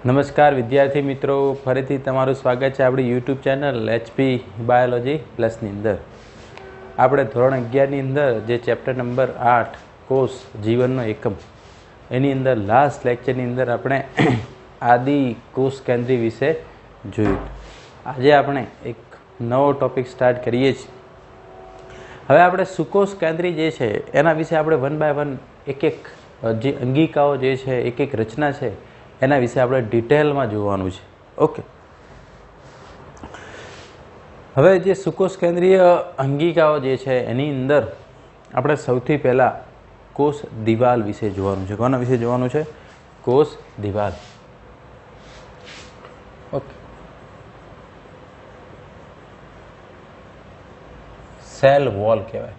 નમસ્કાર વિદ્યાર્થી મિત્રો, ફરીથી તમારું સ્વાગત છે આપણી યુટ્યુબ ચેનલ HP બાયોલોજી પ્લસની અંદર. આપણે ધોરણ 11ની અંદર જે ચેપ્ટર નંબર 8 કોષ જીવનનો એકમ એની અંદર લાસ્ટ લેક્ચરની અંદર આપણે આદિ કોષ કેન્દ્રી વિશે જોયું. આજે આપણે એક નવો ટોપિક સ્ટાર્ટ કરીએ છીએ. હવે આપણે સુકોષ કેન્દ્રી જે છે એના વિશે આપણે વન બાય વન એક જે અંગિકાઓ જે છે એક રચના છે એના વિશે આપણે ડિટેલમાં જોવાનું છે. ઓકે, હવે જે સુકોષ કેન્દ્રીય અંગિકાઓ જે છે એની અંદર આપણે સૌથી પહેલાં કોષ દિવાલ વિશે જોવાનું છે. કોના વિશે જોવાનું છે? કોષ દિવાલ. ઓકે, સેલ વોલ કહેવાય.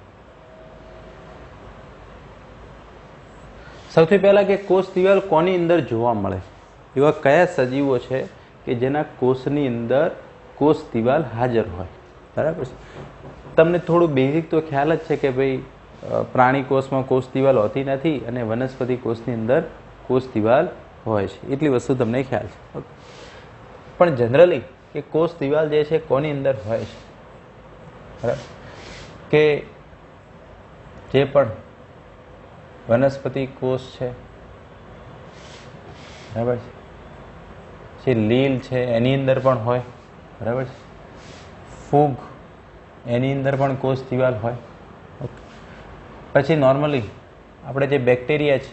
સૌથી પહેલાં કે કોષ દિવાલ કોની અંદર જોવા મળે, એવા કયા સજીવો છે કે જેના કોષની અંદર કોષ દિવાલ હાજર હોય. બરાબર છે. તમને થોડું બેઝિક તો ખ્યાલ જ છે કે ભાઈ પ્રાણી કોષમાં કોષ દિવાલ હોતી નથી અને વનસ્પતિ કોષની અંદર કોષ દિવાલ હોય છે, એટલી વસ્તુ તમને ખ્યાલ છે. ઓકે, પણ જનરલી કે કોષ દિવાલ જે છે કોની અંદર હોય છે, બરાબર, કે જે પણ વનસ્પતિ કોષ છે, બરાબર છે, જે લીલ છે એની અંદર પણ હોય, બરાબર છે, ફૂગ એની અંદર પણ કોષ દિવાલ હોય. ઓકે, પછી નોર્મલી આપણે જે બેક્ટેરિયા છે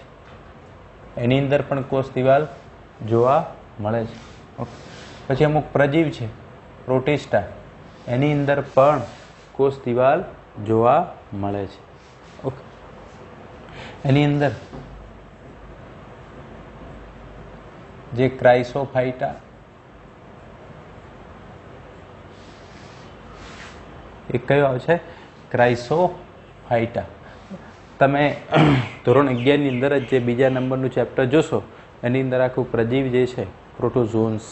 એની અંદર પણ કોષ દિવાલ જોવા મળે છે. ઓકે, પછી અમુક પ્રજીવ છે, પ્રોટિસ્ટા, એની અંદર પણ કોષ દિવાલ જોવા મળે છે. ઓકે, એની અંદર જે ક્રાઇસોફાઇટા એ કયો આવે છે? ક્રાઇસોફાઇટા. તમે ધોરણ 11ની અંદર જ જે બીજા નંબરનું ચેપ્ટર જોશો એની અંદર આખું પ્રજીવ જે છે પ્રોટોઝોન્સ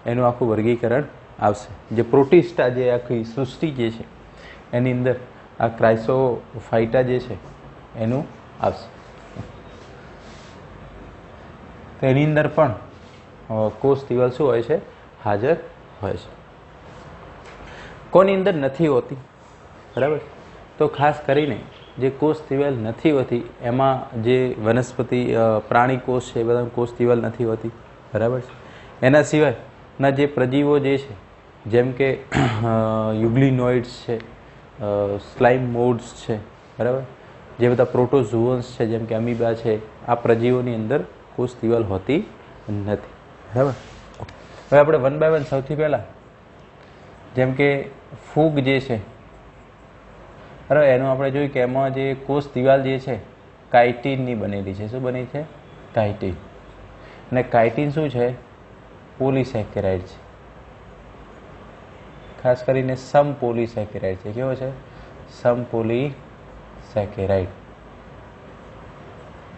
એનું આખું વર્ગીકરણ આવશે. જે પ્રોટિસ્ટા જે આખી સૃષ્ટિ જે છે એની અંદર આ ક્રાઇસોફાઇટા જે છે એનું આવશે. તો એની અંદર પણ કોષ દિવાલ શું હોય છે? હાજર હોય છે. કોની અંદર નથી હોતી, બરાબર? તો ખાસ કરીને જે કોષ દિવાલ નથી હોતી એમાં જે વનસ્પતિ પ્રાણી કોષ છે એ બધા કોષ દિવાલ નથી હોતી, બરાબર છે. એના સિવાયના જે પ્રજીવો જે છે જેમ કે યુગ્લિનોઇડ્સ છે, સ્લાઇમ મોડ્સ છે, બરાબર, જે બધા પ્રોટોઝોઅન્સ છે જેમ કે અમીબા છે, આ પ્રજીવોની અંદર કોષ દિવાલ હોતી નથી, બરાબર. હવે આપણે વન બાય વન સૌથી પહેલાં જેમ કે ફૂગ જે છે, બરાબર, એનું આપણે જોયું કે એમાં જે કોષ દિવાલ જે છે કાઇટિનની બનેલી છે. શું બની છે? કાઇટિન. અને કાઇટિન શું છે? પોલીસેકેરાઇડ છે. ખાસ કરીને સમ પોલીસેકેરાઇડ છે. કેવો છે? સમ પોલીસેકેરાઇડ,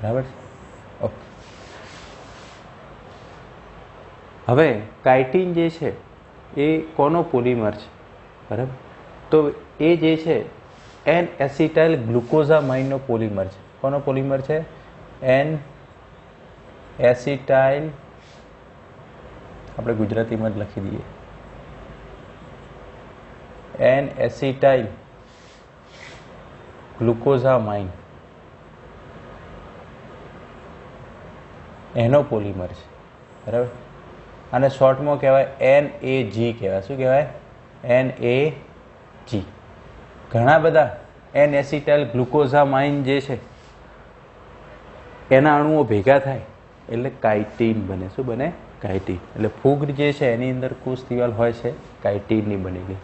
બરાબર. ઓકે, હવે કાઇટિન જે છે એ કોનો પોલિમર છે, બરાબર? તો એ જે છે એન એસિટાઇલ ગ્લુકોઝામાઇનનો પોલિમર છે. કોનો પોલિમર છે? એન એસિટાઇલ, આપણે ગુજરાતીમાં જ લખી દઈએ, એન એસિટાઇલ ગ્લુકોઝામાઇન એનો પોલિમર છે, બરાબર. અને શોર્ટમાં કહેવાય NAG કહેવાય. શું કહેવાય? NAG. ઘણા બધા એન એસિટાઇલ ગ્લુકોઝામાઇન જે છે એના અણુઓ ભેગા થાય એટલે કાઇટિન બને. શું બને? કાઇટિન. એટલે ફૂગ જે છે એની અંદર કોષ દિવાલ હોય છે કાઇટિનની બનેલી.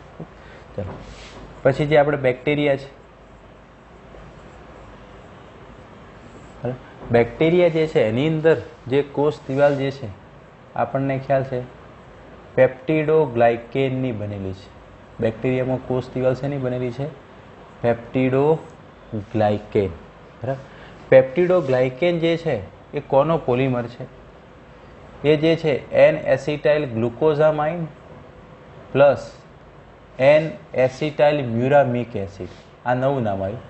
ચાલો, પછી જે આપણે બેક્ટેરિયા છે, બેક્ટેરિયા જે છે એની અંદર જે કોષ દિવાલ જે છે આપણને ખ્યાલ છે પેપ્ટિડોગ્લાયકેનની બનેલી છે. બેક્ટેરિયામાં કોષ દિવાલ શેની બનેલી છે? પેપ્ટિડોગ્લાયકેન, બરાબર. પેપ્ટિડોગ્લાયકેન જે છે એ કોનો પોલિમર છે? એ જે છે N acetyl glucosamine plus N acetyl muramic acid. આ નવું નામ આવ્યું,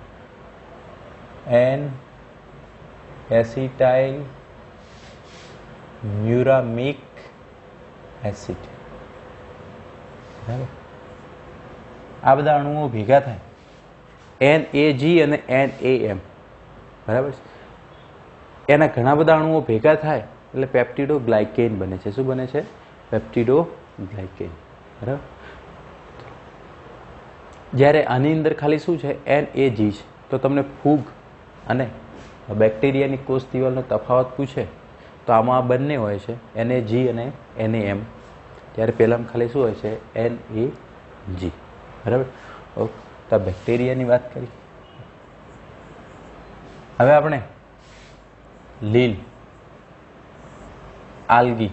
એન એસિટાઇલ મ્યુરામિક એસિડ. બરાબર. આ બધા અણુઓ ભેગા થાય NAG અને NAM. બરાબર છે. એના ઘણા બધા અણુઓ ભેગા થાય એટલે પેપ્ટિડોગ્લાયકેન બને છે. શું બને છે? પેપ્ટિડોગ્લાયકેન. બરાબર. જ્યારે આની અંદર ખાલી શું છે? NAG છે. તો તમને ફૂગ અને બેક્ટેરિયાની કોષ દિવાલનો તફાવત પૂછે તો આમાં આ બંને હોય છે, NAG અને NAM. ત્યારે પહેલામાં ખાલી શું હોય છે? NAG. બરાબર. ઓકે. તો આ બેક્ટેરિયાની વાત કરી. હવે આપણે લીલ, આલ્ગી.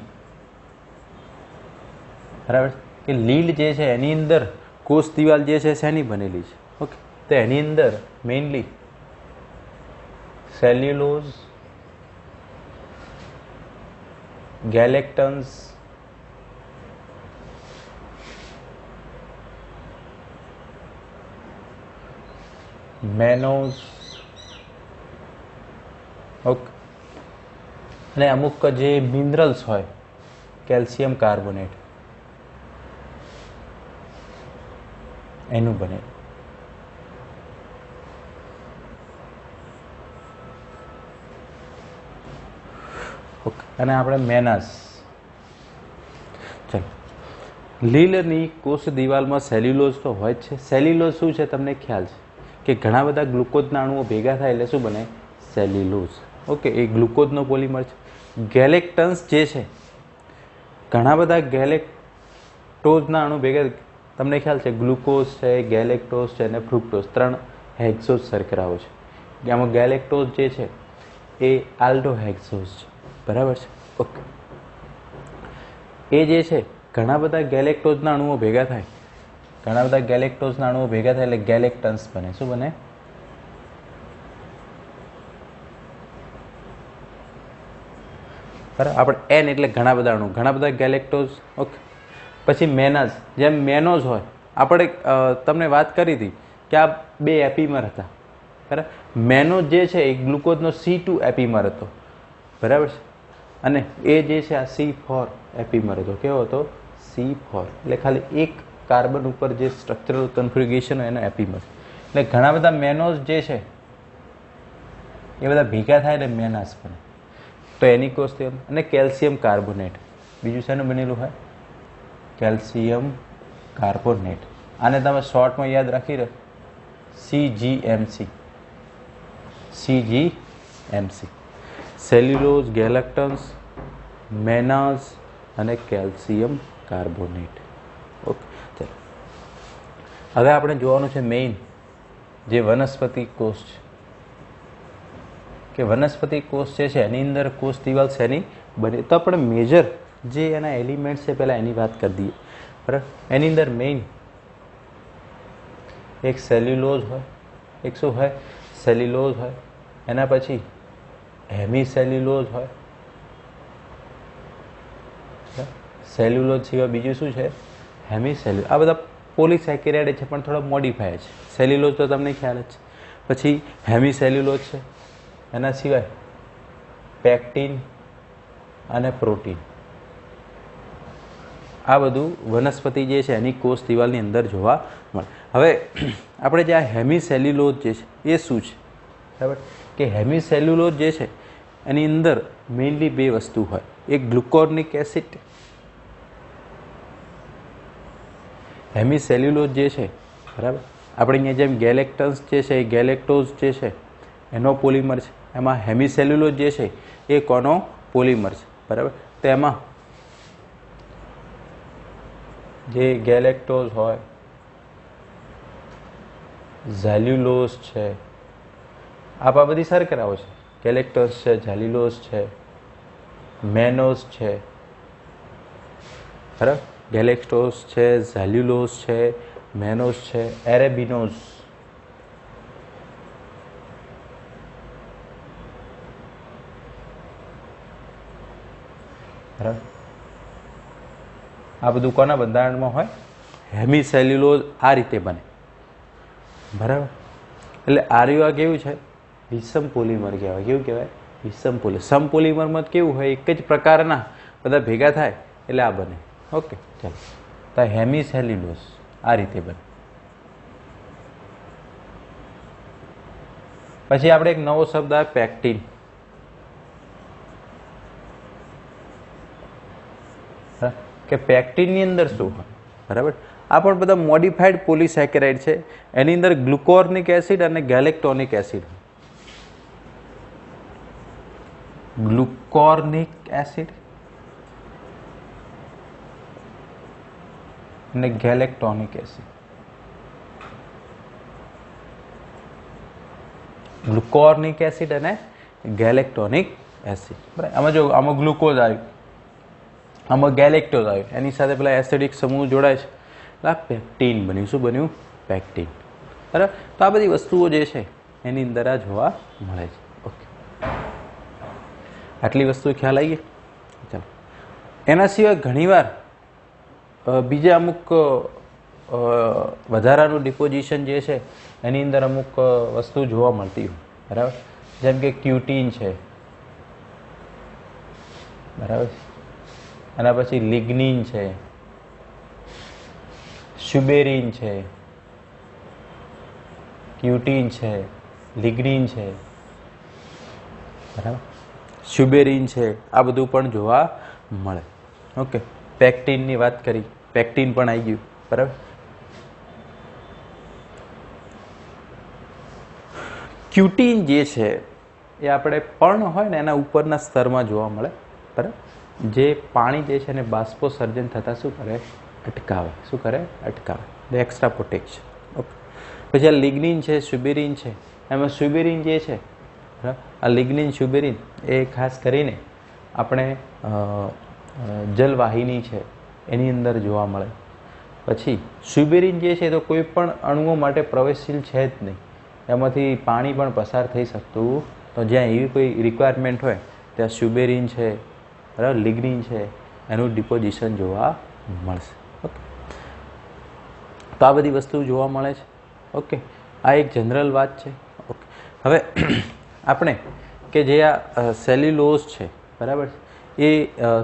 બરાબર. કે લીલ જે છે એની અંદર કોષ દિવાલ જે છે શેની બનેલી છે? ઓકે. તો એની અંદર મેઇનલી સેલ્યુલોઝ, ગેલેક્ટન્સ, મેનોઝ, ઓકે, અને અમુક જે મિનરલ્સ હોય, કેલ્શિયમ કાર્બોનેટ, એનું બને. ઓકે. અને આપણે મેનાસ. ચલો, લીલની કોષ દિવાલમાં સેલ્યુલોઝ તો હોય જ છે. સેલ્યુલોઝ શું છે તમને ખ્યાલ છે કે ઘણા બધા ગ્લુકોઝના અણુઓ ભેગા થાય એટલે શું બને? સેલ્યુલોઝ. ઓકે. એ ગ્લુકોઝનો પોલિમર છે. ગેલેક્ટન્સ જે છે, ઘણા બધા ગેલેક્ટોઝના અણુ ભેગા, તમને ખ્યાલ છે ગ્લુકોઝ છે, ગેલેક્ટોઝ છે અને ફ્રુક્ટોઝ, 3 હેક્સોઝ શર્કરાઓ છે. આમાં ગેલેક્ટોઝ જે છે એ આલ્ડોહેક્સોઝ છે. બરાબર છે. ઓકે. એ જે છે ઘણા બધા ગેલેક્ટોઝના અણુઓ ભેગા થાય, ઘણા બધા ગેલેક્ટોઝના અણુઓ ભેગા થાય એટલે ગેલેક્ટન્સ બને. શું બને? બરાબર. આપણે એન એટલે ઘણા બધા અણુ, ઘણા બધા ગેલેક્ટોઝ. ઓકે. પછી મેનાઝ, જેમ મેનોઝ હોય, આપણે તમને વાત કરી હતી કે આ 2 એપીમર હતા. બરાબર. મેનોઝ જે છે એ ગ્લુકોઝનો C2 એપીમર હતો. બરાબર છે. અને એ જે છે આ C4 એપીમર હતો. કેવો હતો? C4. એટલે ખાલી એક કાર્બન ઉપર જે સ્ટ્રક્ચરલ કન્ફિગ્યુરેશન હોય એનો એપીમર. એટલે ઘણા બધા મેનોઝ જે છે એ બધા ભેગા થાય એટલે મેનાસ બને. તો એની કોષ અને કેલ્શિયમ કાર્બોનેટ, બીજું શેનું બનેલું હોય? Calcium carbonate. આને તમે શોર્ટમાં યાદ રાખી રહો, CGMC. CGMC. સેલ્યુલોઝ, ગેલેક્ટન્સ, મેનાઝ અને કેલ્શિયમ કાર્બોનેટ. ઓકે. ચાલો, હવે આપણે જોવાનું છે મેઇન જે વનસ્પતિ કોષ છે, કે વનસ્પતિ કોષ જે છે એની અંદર કોષ દિવાલ શેની બને. તો આપણે મેજર જે એના એલિમેન્ટ્સ છે પહેલાં એની વાત કરી દઈએ. બરાબર. એની અંદર મેઇન એક સેલ્યુલોઝ હોય, એક શું હોય? સેલ્યુલોઝ હોય. એના પછી હેમી સેલ્યુલોઝ હોય. સેલ્યુલોઝ સિવાય બીજું શું છે? Hemi cellulose. આ બધા પોલીસેકેરાઇડ છે પણ થોડા મોડિફાય છે. સેલ્યુલોઝ તો તમને ખ્યાલ જ છે. પછી હેમી સેલ્યુલોઝ છે. એના સિવાય પેક્ટિન અને પ્રોટીન. આ બધું વનસ્પતિ જે છે એની કોષ દિવાલની અંદર જોવા મળે. હવે આપણે જે આ હેમી સેલ્યુલોઝ જે છે એ શું છે? બરાબર. કે હેમી સેલ્યુલોઝ જે છે એની અંદર મેઇનલી 2 વસ્તુ હોય. એક ગ્લુકોનિક એસિડ. હેમી સેલ્યુલોઝ જે છે, બરાબર, આપણે અહીંયા જેમ ગેલેક્ટન્સ જે છે એ ગેલેક્ટોઝ જે છે એનો પોલિમર છે. એમાં હેમી સેલ્યુલોઝ જે છે એ કોનો પોલિમર છે. બરાબર. તો એમાં જે ગેલેક્ટોઝ હોય, ઝેલ્યુલોઝ છે, આ બધી શર્કરાઓ છે. ગેલેક્ટોઝ છે, ઝેલ્યુલોઝ છે, મેનોઝ છે. બરાબર. ગેલેક્ટોઝ છે, ઝેલ્યુલોઝ છે, મેનોઝ છે, એરેબિનોઝ. બરાબર. આ બધું કોના બંધારણમાં હોય? હેમી સેલ્યુલોઝ આ રીતે બને. બરાબર. એટલે આર્યું આ કેવું છે? વિષમ પોલિમર કહેવાય. કેવું કહેવાય? વિષમ પોલિમર. સમ પોલિમરમાં કેવું હોય? એક જ પ્રકારના બધા ભેગા થાય એટલે આ બને. ઓકે, ચાલો. તો હેમિસેલ્યુલોઝ આ રીતે બને. પછી આપણે એક નવો શબ્દ આવે પેક્ટિન. કે પેક્ટિનની અંદર શું હોય? બરાબર. આ પણ બધા મોડિફાઈડ પોલિસેકેરાઇડ છે. એની અંદર ગ્લુકોર્નિક એસિડ અને ગેલેક્ટોનિક એસિડ. ગ્લુકોર્નિક એસિડ અને ગેલેક્ટોનિક એસિડ. ગ્લુકોર્નિક એસિડ અને ગેલેક્ટોનિક એસિડ. બરાબર. આમાં જો આમાં ગ્લુકોઝ આવ્યું, આમાં ગેલેક્ટોઝ આવ્યું, એની સાથે પેલા એસિડિક સમૂહ જોડાય છે, એટલે આ પેક્ટિન બન્યું. શું બન્યું? પેક્ટિન. બરાબર. તો આ બધી વસ્તુઓ જે છે એની અંદર આ જોવા મળે છે. ઓકે, આટલી વસ્તુ ખ્યાલ આવી ગઈ. ચાલો, એના સિવાય ઘણીવાર બીજા અમુક વધારાનું ડિપોઝિશન જે છે એની અંદર અમુક વસ્તુ જોવા મળતી હોય. બરાબર. જેમ કે ક્યુટીન છે, બરાબર, એના પછી લિગ્નિન છે, સ્યુબેરિન છે, ક્યુટીન છે, લિગ્નિન છે, બરાબર, સ્યુબેરિન છે, આ બધું પણ જોવા મળે. ઓકે, પેક્ટિનની વાત કરી, પેક્ટિન પણ આવી ગયું. બરાબર. ક્યુટીન જે છે એ આપણે પર્ણ હોય ને એના ઉપરના સ્તરમાં જોવા મળે. બરાબર. જે પાણી જે છે એને બાષ્પોસર્જન થતાં શું કરે? અટકાવે. શું કરે? અટકાવે. Extra protection. ઓકે. પછી આ લિગ્નિન છે, સ્યુબેરિન છે, એમાં સ્યુબેરિન જે છે, આ લિગ્નિન સ્યુબેરિન એ ખાસ કરીને આપણે જલવાહિની છે એની અંદર જોવા મળે. પછી સ્યુબેરિન જે છે તો કોઈ પણ અણુઓ માટે પ્રવેશશીલ છે જ નહીં, એમાંથી પાણી પણ પસાર થઈ શકતું. તો જ્યાં એવી કોઈ રિક્વાયરમેન્ટ હોય ત્યાં સ્યુબેરિન છે, બરાબર, લિગ્નિન છે, એનું ડિપોઝિશન જોવા મળશે. ઓકે, તો આ બધી વસ્તુ જોવા મળે છે. ઓકે, આ એક જનરલ વાત છે. ઓકે, હવે આપણે કે જે આ સેલ્યુલોઝ છે, બરાબર, એ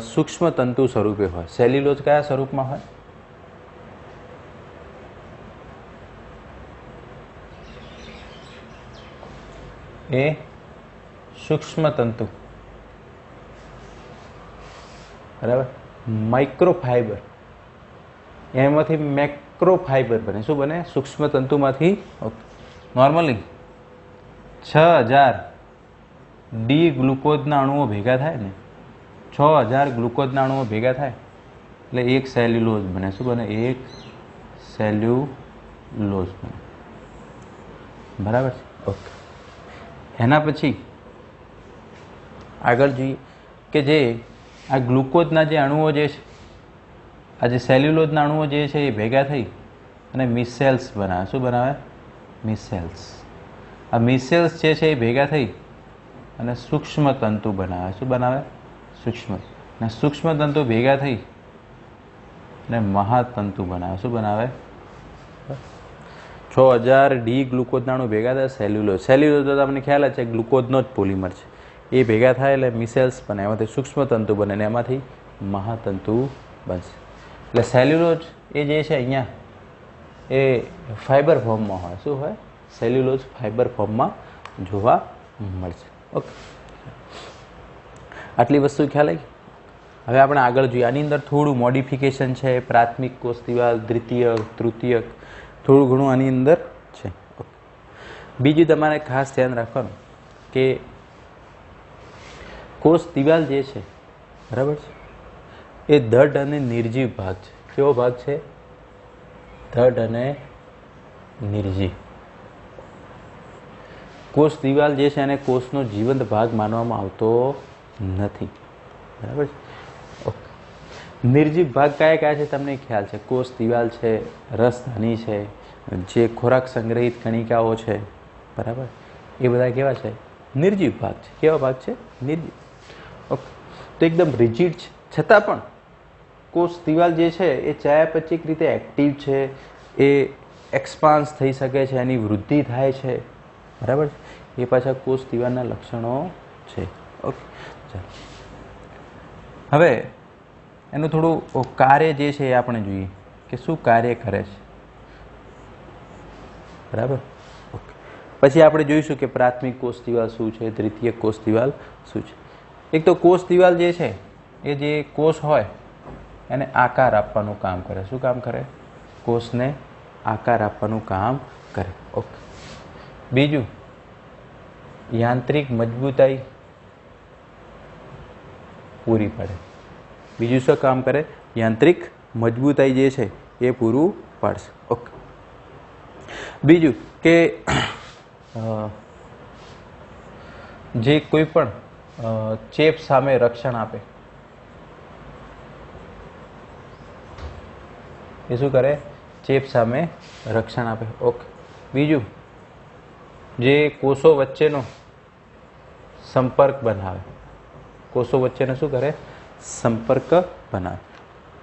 સૂક્ષ્મ તંતુ સ્વરૂપે હોય. સેલ્યુલોઝ કયા સ્વરૂપમાં હોય? એ સૂક્ષ્મ તંતુ, બરાબર, માઇક્રોફાઈબર. એમાંથી મેક્રોફાઈબર બને. શું બને? સૂક્ષ્મ તંતુમાંથી. નોર્મલી 6000 ડી ગ્લુકોઝના અણુઓ ભેગા થાય ને, 6000 ગ્લુકોઝના અણુઓ ભેગા થાય એટલે એક સેલ્યુલોઝ બને. શું બને? એક સેલ્યુલોઝ બને. બરાબર છે. ઓકે, એના પછી આગળ જોઈએ કે જે આ ગ્લુકોઝના જે અણુઓ જે છે, આ જે સેલ્યુલોઝના અણુઓ જે છે એ ભેગા થઈ અને મિસેલ્સ બનાવે. શું બનાવે? મિસેલ્સ. આ મિસેલ્સ જે છે એ ભેગા થઈ અને સૂક્ષ્મ તંતુ બનાવે. શું બનાવે? સૂક્ષ્મ. અને સૂક્ષ્મ તંતુ ભેગા થઈ અને મહાતંતુ બનાવે. શું બનાવે? 6000 ડી ગ્લુકોઝના અણુ ભેગા થાય સેલ્યુલોઝ. સેલ્યુલોઝ તો તમને ખ્યાલ જ છે, ગ્લુકોઝનો જ પોલિમર છે. એ ભેગા થાય એટલે મિસેલ્સ બને, એમાંથી સૂક્ષ્મ તંતુ બને અને એમાંથી મહાતંતુ બનશે. એટલે સેલ્યુલોઝ એ જે છે અહીંયા એ ફાઈબર ફોર્મમાં હોય. શું હોય? સેલ્યુલોઝ ફાઈબર ફોર્મમાં જોવા મળશે. ઓકે, આટલી વસ્તુ ખ્યાલ આવી. હવે આપણે આગળ જોઈએ. આની અંદર થોડું મોડિફિકેશન છે. પ્રાથમિક કોષ દિવાલ, દ્વિતીયક, તૃતીયક, થોડું ઘણું આની અંદર છે. બીજું તમારે ખાસ ધ્યાન રાખવાનું કે કોષ દિવાલ જે છે, બરાબર છે, એ દઢ અને નિર્જીવ ભાગ છે. કેવો ભાગ છે? દઢ અને નિર્જીવ. કોષ દિવાલ જે છે એને કોષનો જીવંત ભાગ માનવામાં આવતો નથી. બરાબર છે. ઓકે, નિર્જીવ ભાગ કયા કયા છે તમને ખ્યાલ છે? કોષ દિવાલ છે, રસધાની છે, જે ખોરાક સંગ્રહિત કણિકાઓ છે, બરાબર, એ બધા કેવા છે? નિર્જીવ ભાગ છે. કેવા ભાગ છે? નિર્જીવ. ઓકે, તો એકદમ રિજિડ છે, છતાં પણ કોષ દિવાલ જે છે એ ચયાપચયિક રીતે એક્ટિવ છે, એ એક્સપાન્સ થઈ શકે છે, એની વૃદ્ધિ થાય છે. બરાબર, એ પાછા કોષ દિવાલના લક્ષણો છે. ઓકે, ચાલો હવે એનું થોડું કાર્ય જે છે એ આપણે જોઈએ કે શું કાર્ય કરે છે, બરાબર. ઓકે, પછી આપણે જોઈશું કે પ્રાથમિક કોષ દિવાલ શું છે, દ્વિતીય કોષ દિવાલ શું છે. એક તો કોષ દિવાલ જે છે એ જે કોષ હોય એને આકાર આપવાનું કામ કરે. શું કામ કરે? કોષને આકાર આપવાનું કામ કરે. ઓકે. બીજું, યાંત્રિક મજબૂતાઈ પૂરી પાડે. બીજું શું કામ કરે? યાંત્રિક મજબૂતાઈ જે છે એ પૂરું પાડશે. ઓકે. બીજું કે જે કોઈ પણ ચેપ સામે રક્ષણ આપે એ શું કરે? ચેપ સામે રક્ષણ આપે. ઓકે. બીજું, જે કોષો વચ્ચેનો સંપર્ક બનાવે. કોષો વચ્ચેનો શું કરે? સંપર્ક બનાવે.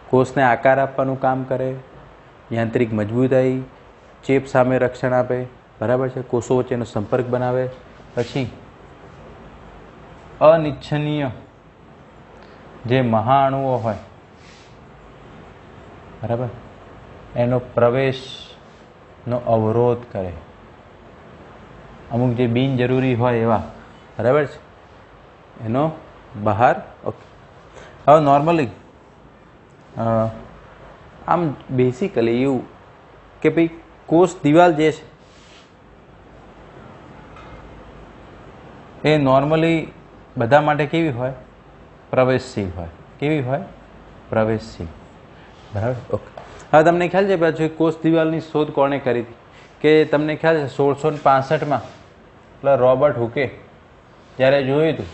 કોષને આકાર આપવાનું કામ કરે, યાંત્રિક મજબૂતાઈ, ચેપ સામે રક્ષણ આપે, બરાબર છે. કોષો વચ્ચેનો સંપર્ક બનાવે. પછી અનિચ્છનીય જે મહાઅણુઓ હોય, બરાબર, એનો પ્રવેશનો અવરોધ કરે. અમુક જે બિનજરૂરી હોય એવા, બરાબર છે, એનો બહાર. ઓકે. હવે નોર્મલી આમ બેસિકલી એવું કે ભાઈ કોષ દિવાલ જે છે એ નોર્મલી બધા માટે કેવી હોય? પ્રવેશશીલ હોય. કેવી હોય? પ્રવેશશીલ. બરાબર. ઓકે. હવે તમને ખ્યાલ છે પાછું કોષ દિવાલની શોધ કોણે કરી હતી? કે તમને ખ્યાલ છે 1665માં પેલા રોબર્ટ હુકે જ્યારે જોયું હતું,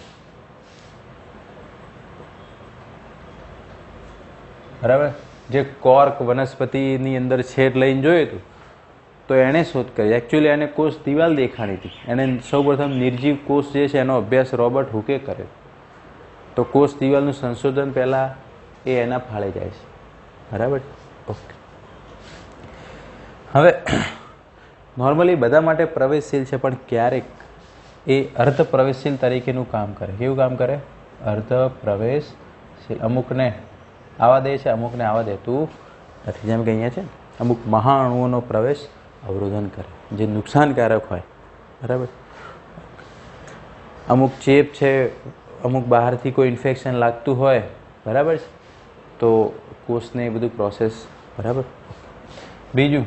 બરાબર, જે કોર્ક વનસ્પતિની અંદર છેદ લઈને જોયું હતું, તો એણે શોધ કરી. એકચ્યુઅલી એને કોષ દિવાલ દેખાણી હતી. એને સૌપ્રથમ નિર્જીવ કોષ જે છે એનો અભ્યાસ રોબર્ટ હુકે કર્યો. તો કોષ દિવાલનું સંશોધન પહેલાં એ એના ફાળે જાય છે, બરાબર. ઓકે. હવે નોર્મલી બધા માટે પ્રવેશશીલ છે, પણ ક્યારેક એ અર્ધ પ્રવેશશીલ તરીકેનું કામ કરે. કેવું કામ કરે? અર્ધ પ્રવેશશીલ. અમુકને આવા દે છે, અમુકને આવા દેતું નથી. જેમ કે અહીંયા છે અમુક મહાઅણુઓનો પ્રવેશ અવરોધન કરે, જે નુકસાનકારક હોય, બરાબર. અમુક ચેપ છે, અમુક બહારથી કોઈ ઇન્ફેક્શન લાગતું હોય, બરાબર છે, તો કોષને એ બધું પ્રોસેસ, બરાબર. બીજું,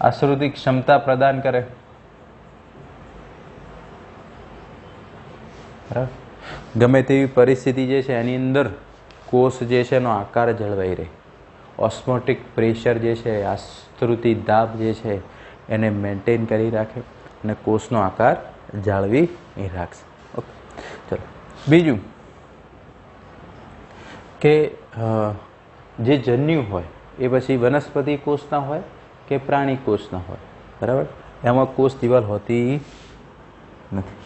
આશ્રુતિ ક્ષમતા પ્રદાન કરે, બરાબર. ગમે તેવી પરિસ્થિતિ જે છે એની અંદર કોષ જે છે એનો આકાર જળવાઈ રહે. ઓસ્મોટિક પ્રેશર જે છે, આશ્રુતિ દાબ જે છે એને મેન્ટેન કરી રાખે અને કોષનો આકાર જાળવી રાખશે. ઓકે. ચલો. બીજું કે જે જન્યુ હોય એ પછી વનસ્પતિ કોષના હોય કે પ્રાણી કોષના હોય, બરાબર. એમાં કોષ દિવાલ હોતી નથી.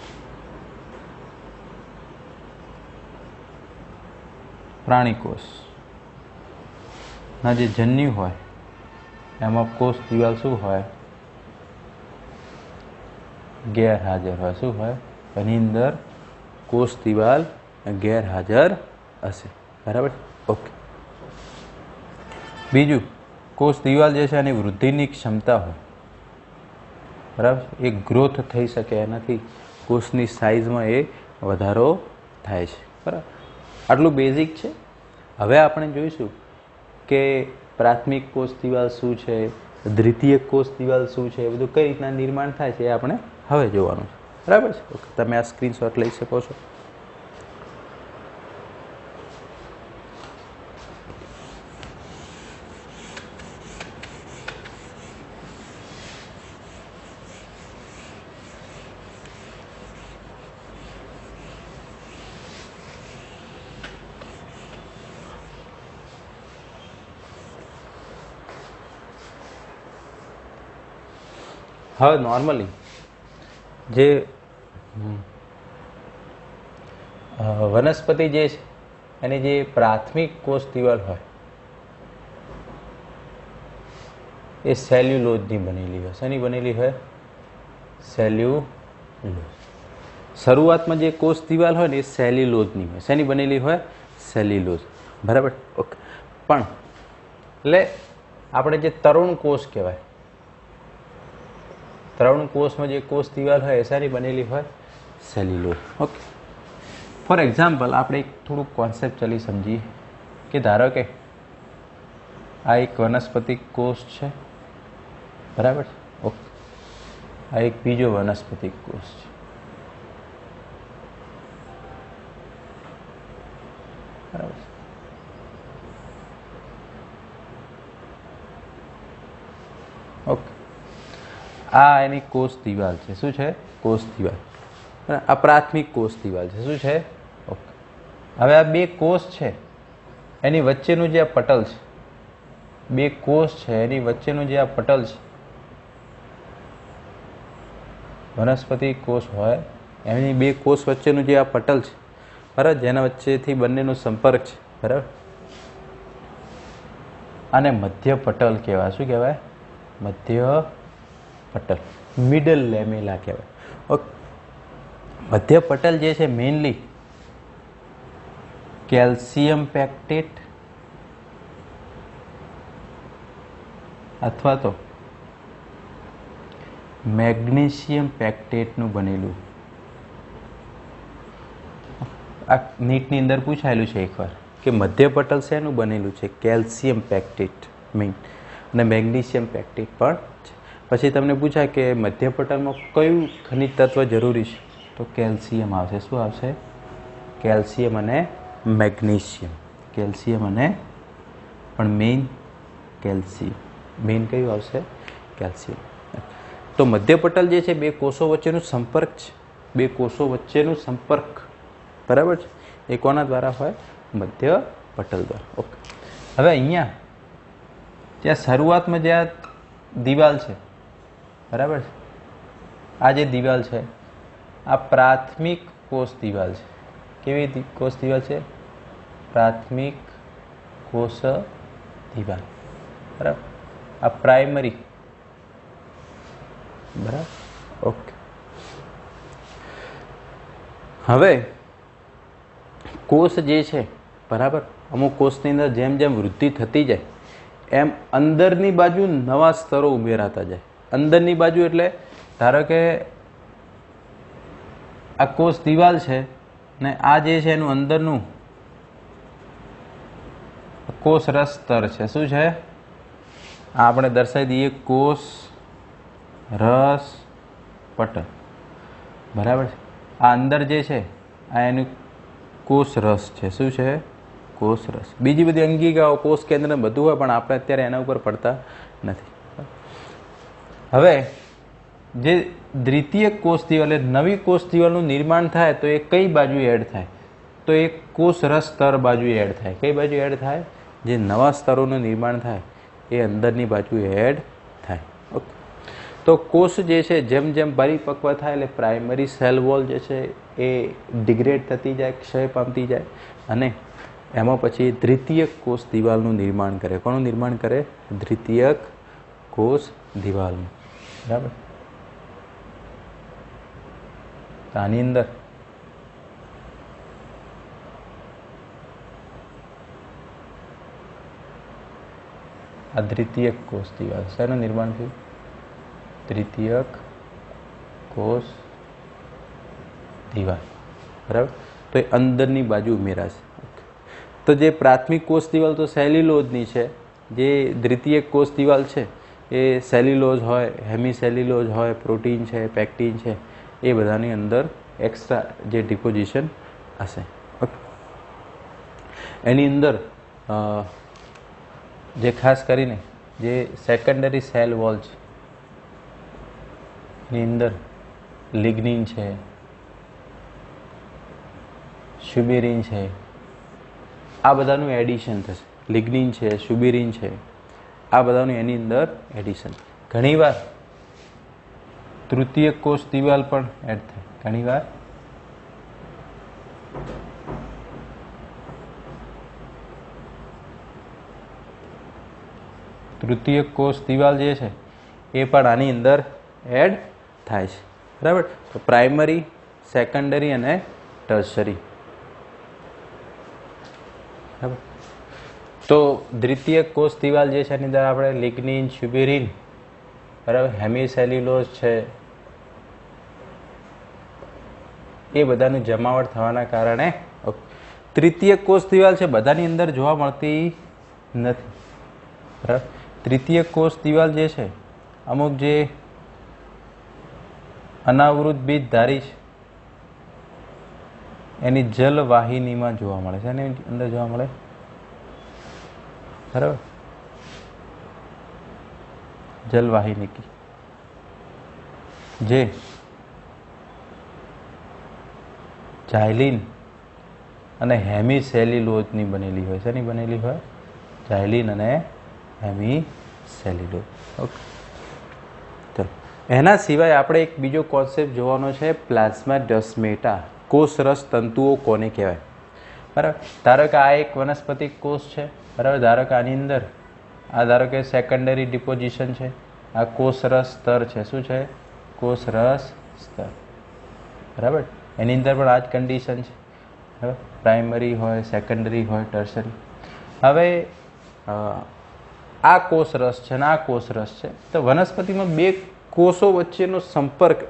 પ્રાણી કોષના જે જન્યુ હોય એમાં કોષ દિવાલ શું હોય? ગેરહાજર હોય. શું હોય? એની અંદર કોષ દિવાલ ગેરહાજર હશે, બરાબર. ઓકે. બીજું, કોષ દિવાલ જે છે એની વૃદ્ધિની ક્ષમતા હોય, બરાબર. એ ગ્રોથ થઈ શકે એનાથી કોષની સાઇઝમાં એ વધારો થાય છે, બરાબર. આટલું બેઝિક છે. હવે આપણે જોઈશું કે પ્રાથમિક કોષ દિવાલ શું છે, દ્વિતીય કોષ દિવાલ શું છે, એ બધું કઈ રીતના નિર્માણ થાય છે એ આપણે હવે જોવાનું છે, બરાબર છે. ઓકે. તમે આ સ્ક્રીનશોટ લઈ શકો છો. હવે નોર્મલી જે વનસ્પતિ જે છે એની જે પ્રાથમિક કોષ દિવાલ હોય એ સેલ્યુલોઝની બનેલી હોય. શેની બનેલી હોય? સેલ્યુલોઝ. શરૂઆતમાં જે કોષ દિવાલ હોય ને એ સેલ્યુલોઝની હોય. શેની બનેલી હોય? સેલ્યુલોઝ. બરાબર? ઓકે. પણ એટલે આપણે જે તરુણ કોષ કહેવાય, તરુણ કોષમાં જે કોષ દિવાલ હોય એ શાની બનેલી હોય? સેલ્યુલોઝ. ઓકે. ફોર એક્ઝામ્પલ આપણે એક થોડુંક કોન્સેપ્ચ્યુઅલી સમજીએ કે ધારો કે આ એક વનસ્પતિ કોષ છે. બરાબર? ઓકે. આ એક બીજો વનસ્પતિ કોષ છે. બરાબર? ઓકે. આ એની કોષ દિવાલ છે. શું છે? કોષ દિવાલ. આ પ્રાથમિક કોષ દિવાલ છે. શું છે? ઓકે. હવે આ બે કોષ છે એની વચ્ચેનું જે આ પટલ છે, બે કોષ છે એની વચ્ચેનું જે આ પટલ છે, વનસ્પતિ કોષ હોય એની બે કોષ વચ્ચેનું જે આ પટલ છે, બરાબર, જેના વચ્ચેથી બંનેનો સંપર્ક છે, બરાબર, આને મધ્ય પટલ કહેવાય. શું કહેવાય? મધ્ય પટલ, મિડલ લેમેલા કહેવાય. ઓકે. મધ્ય પટલ જે છે મેઇનલી કેલ્શિયમ પેક્ટેટ અથવા તો મેગ્નેશિયમ પેક્ટેટનું બનેલું. આ નીટની અંદર પૂછાયેલું છે એકવાર કે મધ્ય પટલ શેનું બનેલું છે? કેલ્શિયમ પેક્ટેટ મેઇન અને મેગ્નેશિયમ પેક્ટેટ પણ છે. પછી તમને પૂછાય કે મધ્ય પટલમાં કયું ખનિજ તત્વ જરૂરી છે? તો કેલ્શિયમ આવશે. શું આવશે? કેલ્શિયમ અને મેગ્નેશિયમ. કેલ્શિયમ અને પણ મેઇન કેલ્શિયમ. મેઇન કયું આવશે? કેલ્શિયમ. તો મધ્ય પટલ જે છે બે કોષો વચ્ચેનું સંપર્ક છે. બે કોષો વચ્ચેનું સંપર્ક, બરાબર છે, એ કોના દ્વારા હોય? મધ્ય પટલ દ્વારા. ઓકે. હવે અહીંયા ત્યાં શરૂઆતમાં જે આ દિવાલ છે, બરાબર છે, આ જે દિવાલ છે આ પ્રાથમિક કોષ દિવાલ છે. કેવી કોષ દિવાલ છે? પ્રાથમિક કોષ દિવાલ. બરાબર. આ પ્રાઇમરી. બરાબર. ઓકે. હવે કોષ જે છે, બરાબર, અમુક કોષની અંદર જેમ જેમ વૃદ્ધિ થતી જાય એમ અંદરની બાજુ નવા સ્તરો ઉમેરાતા જાય. અંદરની બાજુ એટલે ધારો કે આ કોષ દિવાલ છે ને આ જે છે એનું અંદરનું કોષ રસ સ્તર છે. શું છે? આ આપણે દર્શાવી દઈએ કોષ રસ પટલ. બરાબર છે. આ અંદર જે છે આ એનું કોષ રસ છે. શું છે? કોષ રસ. બીજી બધી અંગિકાઓ કોષ કેન્દ્ર બધું હોય પણ આપણે અત્યારે એના ઉપર પડતા નથી. હવે જે દ્વિતીય કોષ દિવાલ એટલે નવી કોષ દિવાલનું નિર્માણ થાય તો એ કઈ બાજુ એડ થાય? તો એ કોષ રસ સ્તર બાજુ એડ થાય. કઈ બાજુ એડ થાય? જે નવા સ્તરોનું નિર્માણ થાય એ અંદરની બાજુ એડ થાય. ઓકે. તો કોષ જે છે જેમ જેમ પરિપક્વ થાય એટલે પ્રાઇમરી સેલ વોલ જે છે એ ડિગ્રેડ થતી જાય, ક્ષય પામતી જાય અને એમાં પછી દ્વિતીયક કોષ દિવાલનું નિર્માણ કરે. કોનું નિર્માણ કરે? દ્વિતીયક કોષ દિવાલનું. બરાબર. તો આની અંદર આ દ્વિતીયક કોષ દિવાલ શેનું નિર્માણ થયું? દ્વિતીયક કોષ દિવાલ. બરાબર. તો એ અંદરની બાજુ ઉમેરાશે. તો જે પ્રાથમિક કોષ દિવાલ તો સેલ્યુલોઝની છે, જે દ્વિતીયક કોષ દિવાલ છે એ સેલ્યુલોઝ હોય, હેમિસેલ્યુલોઝ હોય, પ્રોટીન છે, પેક્ટિન છે, એ બધાની અંદર એક્સ્ટ્રા જે ડિપોઝિશન હશે. ઓકે. એની અંદર જે ખાસ કરીને જે સેકન્ડરી સેલ વોલ છે એની અંદર લિગ્નિન છે, સ્યુબેરિન છે, આ બધાનું એડિશન થશે. લિગ્નિન છે, સ્યુબેરિન છે, આ બધાનું એની અંદર એડિશન. ઘણીવાર તૃતીય કોષ દિવાલ પણ એડ થાય. ઘણીવાર તૃતીય કોષ દિવાલ જે છે એ પણ આની અંદર એડ થાય છે. બરાબર. તો પ્રાઇમરી સેકન્ડરી અને ટર્શરી. બરાબર. તો દ્વિતીયક કોષ દિવાલ જે છે એની અંદર આપણે લિગ્નિન, ટ્યુબેરિન, બરાબર, હેમિસેલ્યુલોઝ છે, એ બધાનું જમાવટ થવાના કારણે તૃતીય કોષ દિવાલ છે બધાની અંદર જોવા મળતી નથી. બરાબર. તૃતીય કોષ દિવાલ જે છે અમુક જે અનાવૃત બીજધારી છે એની જલવાહિનીમાં જોવા મળે છે, એની અંદર જોવા મળે. બરાબર. જલવાહિની જે ઝાયલિન અને હેમિસેલ્યુલોઝની બનેલી હોય છે. એની બનેલી હોય ઝાયલિન અને હેમિસેલ્યુલોઝ. ઓકે. તો એના સિવાય આપણે એક બીજો કોન્સેપ્ટ જોવાનો છે, પ્લાઝ્માડેસ્માટા. કોષરસ તંતુઓ કોને કહેવાય? બરાબર. ધારો કે આ એક વનસ્પતિ કોષ છે. બરાબર. ધારો કે આની અંદર આ ધારો કે સેકન્ડરી ડિપોઝિશન છે. આ કોષરસ સ્તર છે. શું છે? કોષરસ સ્તર. બરાબર. એની અંદર પણ આ જ કન્ડિશન છે. બરાબર. પ્રાઇમરી હોય, સેકન્ડરી હોય, ટર્શરી. હવે આ કોષરસ છે અને આ કોષરસ છે. તો વનસ્પતિમાં બે કોષો વચ્ચેનો સંપર્ક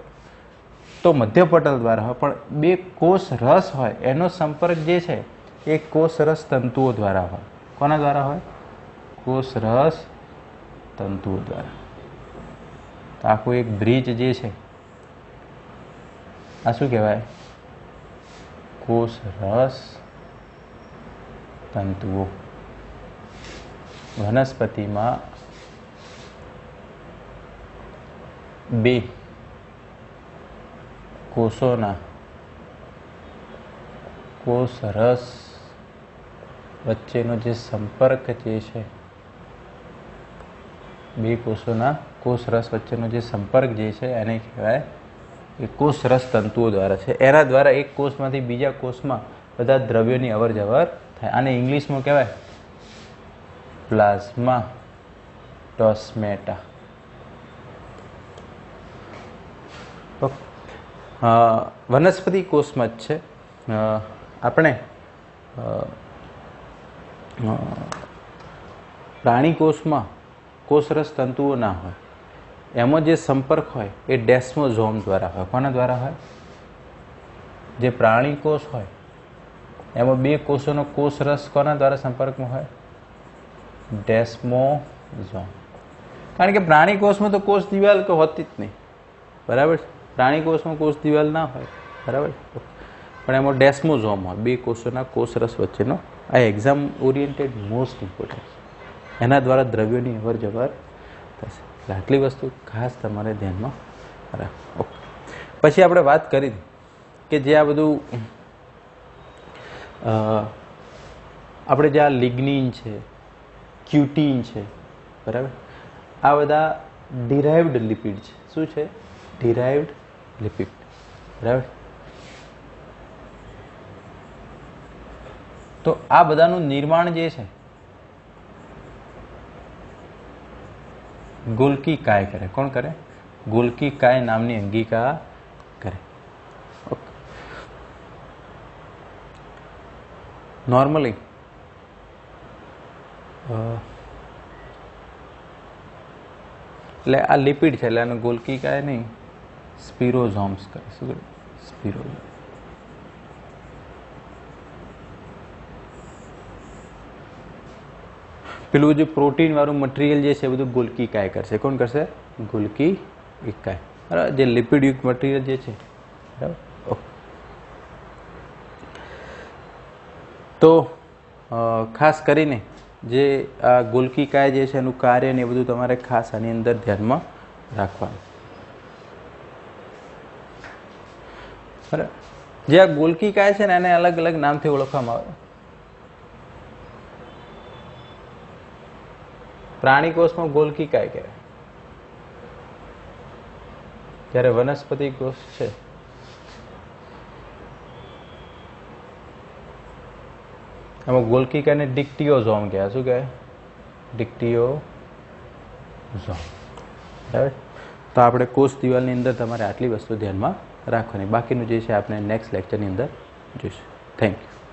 તો મધ્યપટલ દ્વારા હોય, પણ બે કોષ રસ હોય એનો સંપર્ક જે છે એ કોષરસ તંતુઓ દ્વારા હોય. કોના દ્વારા હોય? કોષરસ તંતુઓ દ્વારા. તો આખું એક બ્રિજ જે છે આ શું કહેવાય? કોષરસ તંતુઓ. વનસ્પતિમાં બે કોષોના કોષરસ વચ્ચેનો જે સંપર્ક જે છે, બે કોષોના કોષરસ વચ્ચેનો જે સંપર્ક જે છે એને કહેવાય એ કોષરસ તંતુઓ દ્વારા છે. એના દ્વારા એક કોષમાંથી બીજા કોષમાં બધા દ્રવ્યોની અવર જવર થાય. આને ઇંગ્લિશમાં કહેવાય પ્લાઝ્માડેસ્માટા. વનસ્પતિ કોષમાં જ છે. આપણે પ્રાણી કોષમાં કોષરસ તંતુઓ ના હોય. એમાં જે સંપર્ક હોય એ ડેસ્મોઝોમ દ્વારા હોય. કોના દ્વારા હોય? જે પ્રાણી કોષ હોય એમાં બે કોષોનો કોષરસ કોના દ્વારા સંપર્કમાં હોય? ડેસ્મોઝોમ. કારણ કે પ્રાણી કોષમાં તો કોષ દિવાલ તો હોતી જ નહીં. બરાબર. પ્રાણી કોષમાં કોષ દિવાલ ના હોય. બરાબર. પણ એમાં ડેસ્મોઝોમ હોય, બે કોષોના કોષરસ વચ્ચેનો. આ એક્ઝામ ઓરિએન્ટેડ મોસ્ટ ઇમ્પોર્ટન્ટ છે. એના દ્વારા દ્રવ્યોની અવર જવર થશે. એટલે આટલી વસ્તુ ખાસ તમારે ધ્યાનમાં રાખો. ઓકે. પછી આપણે વાત કરી કે જે આ બધું આપણે જે આ લિગ્નિન છે, ક્યુટીન છે, બરાબર, આ બધા ડિરાઇવ્ડ લિપિડ છે. શું છે? Derived lipid. બરાબર. તો આ બધાનું નિર્માણ જે છે ગોલ્કી કાય કરે. કોણ કરે? ગોલ્કી કાય નામની અંગિકા કરે. ઓકે. નોર્મલી એટલે આ લિપિડ છે એટલે આને ગોલ્કી કાય નહીં, સ્પિરોઝોમ્સ કરે. શું કરે? સ્પિરોઝોમ. પેલું જે પ્રોટીન વાળું મટીરિયલ જે છે બધું ગોલ્કી કાય કરશે. કોણ કરશે? ગોલ્કી કાય. બરાબર. જે લિપિડ યુક્ત મટીરિયલ જે છે. બરાબર. તો ખાસ કરીને જે આ ગોલ્કી કાય જે છે એનું કાર્ય ને એ બધું તમારે ખાસ આની અંદર ધ્યાનમાં રાખવાનું. બરાબર. જે આ ગોલ્કી કાય છે ને એને અલગ અલગ નામથી ઓળખવામાં આવે. પ્રાણી કોષમાં ગોલ્કી કાય કહેવાય. જ્યારે વનસ્પતિ કોષ છે એમાં ગોલ્કી કાયને ડિક્ટિયોઝોમ કહેવાય. શું કહેવાય? ડિક્ટિયોઝોમ. બરાબર. તો આપણે કોષ દિવાલની અંદર તમારે આટલી વસ્તુ ધ્યાનમાં રાખવાની. બાકીનું જે છે આપણે નેક્સ્ટ લેક્ચરની અંદર જોઈશું. Thank you.